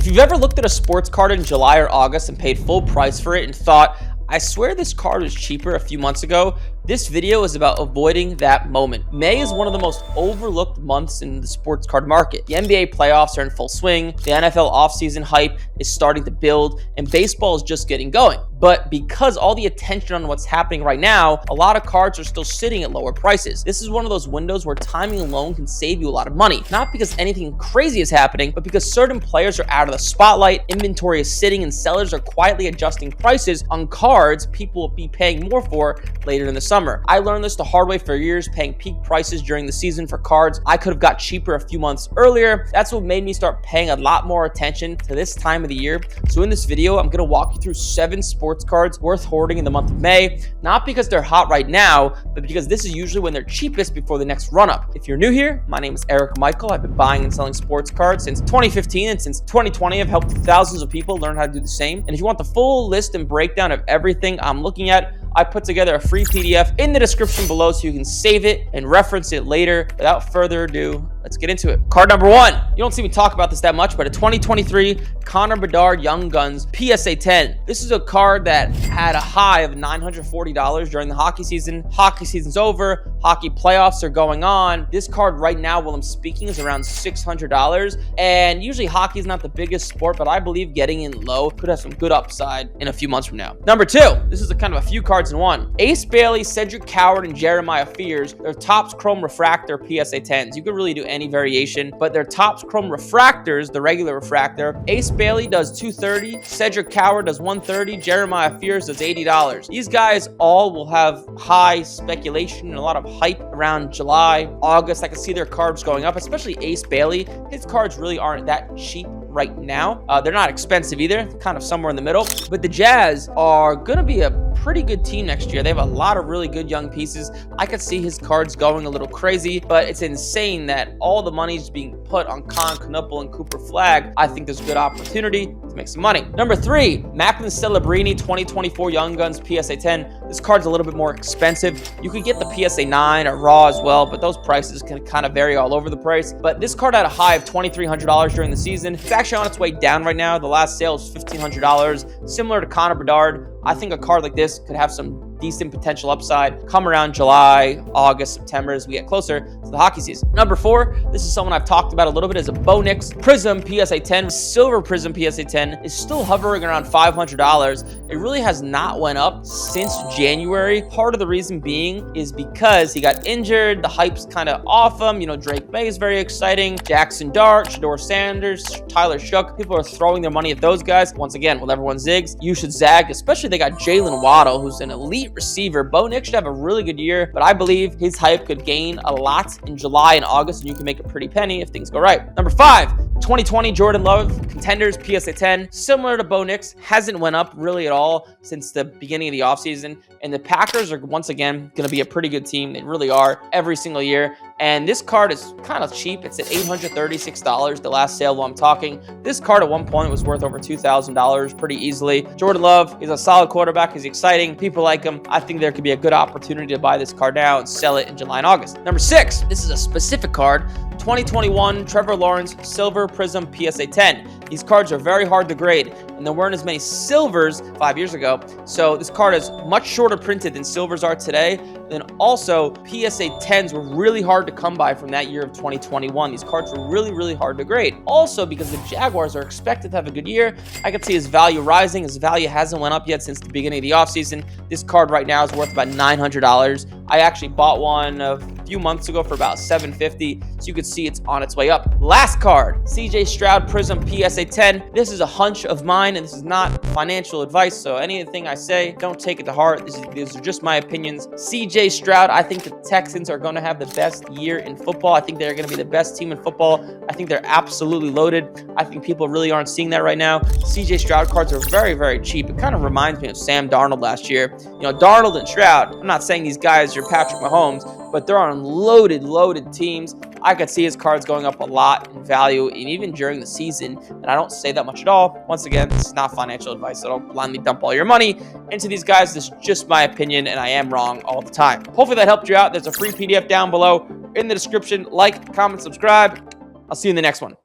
If you've ever looked at a sports card in July or August and paid full price for it and thought, I swear this card was cheaper a few months ago, this video is about avoiding that moment. May is one of the most overlooked months in the sports card market. The NBA playoffs are in full swing, the NFL offseason hype is starting to build, and baseball is just getting going. But because all the attention on what's happening right now, a lot of cards are still sitting at lower prices. This is one of those windows where timing alone can save you a lot of money. Not because anything crazy is happening, but because certain players are out of the spotlight, inventory is sitting, and sellers are quietly adjusting prices on cards people will be paying more for later in the summer. I learned this the hard way for years, paying peak prices during the season for cards I could have got cheaper a few months earlier. That's what made me start paying a lot more attention to this time of the year. So in this video, I'm going to walk you through 7 sports cards worth hoarding in the month of May, not because they're hot right now, but because this is usually when they're cheapest before the next run-up. If you're new here, my name is Eric Michael. I've been buying and selling sports cards since 2015, and since 2020, I've helped thousands of people learn how to do the same. And if you want the full list and breakdown of everything I'm looking at, I put together a free PDF in the description below so you can save it and reference it later. Without further ado, let's get into it. Card number 1. You don't see me talk about this that much, but a 2023 Connor Bedard Young Guns PSA 10. This is a card that had a high of $940 during the hockey season. Hockey season's over. Hockey playoffs are going on. This card right now, while I'm speaking, is around $600. And usually hockey is not the biggest sport, but I believe getting in low could have some good upside in a few months from now. Number 2. This is a kind of a few cards in one. Ace Bailey, Cedric Coward, and Jeremiah Fears. Their Topps Chrome Refractor PSA 10s. You could really do any variation, but their Topps Chrome Refractors, the regular refractor, Ace Bailey does $230, Cedric Coward does $130, Jeremiah Fears does $80. These guys all will have high speculation and a lot of hype around July, August. I can see their cards going up, especially Ace Bailey. His cards really aren't that cheap right now. They're not expensive either, kind of somewhere in the middle. But the Jazz are going to be a pretty good team next year. They have a lot of really good young pieces. I could see his cards going a little crazy, but it's insane that all the money is being put on Con Knuppel and Cooper Flagg. I think there's a good opportunity to make some money. Number 3, Macklin Celebrini 2024 Young Guns PSA 10. This card's a little bit more expensive. You could get the PSA 9 or Raw as well, but those prices can kind of vary all over the price. But this card had a high of $2,300 during the season. It's actually on its way down right now. The last sale was $1,500. Similar to Connor Bedard, I think a card like this could have some decent potential upside come around July, August, September as we get closer to the hockey season. Number 4, this is someone I've talked about a little bit, is a Bo Nix Prism PSA 10. Silver Prism PSA 10 is still hovering around $500. It really has not went up since January. Part of the reason being is because he got injured. The hype's kind of off him. You know, Drake May is very exciting. Jackson Dart, Shedeur Sanders, Tyler Shook. People are throwing their money at those guys. Once again, will everyone zigs? You should zag, especially they got Jalen Waddle, who's an elite receiver. Bo Nix should have a really good year, but I believe his hype could gain a lot in July and August, and you can make a pretty penny if things go right. Number 5, 2020 Jordan Love Contenders PSA 10. Similar to Bo Nix, hasn't went up really at all since the beginning of the offseason, and the Packers are once again going to be a pretty good team. They really are every single year. And this card is kind of cheap. It's at $836, the last sale while I'm talking. This card at one point was worth over $2,000 pretty easily. Jordan Love, he's a solid quarterback. He's exciting. People like him. I think there could be a good opportunity to buy this card now and sell it in July and August. Number 6, this is a specific card. 2021 Trevor Lawrence Silver Prism PSA 10. These cards are very hard to grade, and there weren't as many silvers 5 years ago. So this card is much shorter printed than silvers are today. And also, PSA 10s were really hard to come by from that year of 2021. These cards were really, really hard to grade. Also, because the Jaguars are expected to have a good year, I could see his value rising. His value hasn't went up yet since the beginning of the offseason. This card right now is worth about $900. I actually bought one a few months ago for about $750, so you could see it's on its way up. Last card, CJ Stroud Prism PSA 10. This is a hunch of mine, and this is not financial advice, so anything I say, don't take it to heart. These are just my opinions. CJ Stroud, I think the Texans are going to have the best year in football. I think they're going to be the best team in football. I think they're absolutely loaded. I think people really aren't seeing that right now. CJ Stroud cards are very, very cheap. It kind of reminds me of Sam Darnold last year. You know, Darnold and Stroud, I'm not saying these guys are Patrick Mahomes, but they're on loaded teams. I could see his cards going up a lot in value, and even during the season, and I don't say that much at all. Once again, this is not financial advice, so don't blindly dump all your money into these guys. This is just my opinion, and I am wrong all the time. Hopefully that helped you out. There's a free PDF down below in the description. Like, comment, subscribe. I'll see you in the next one.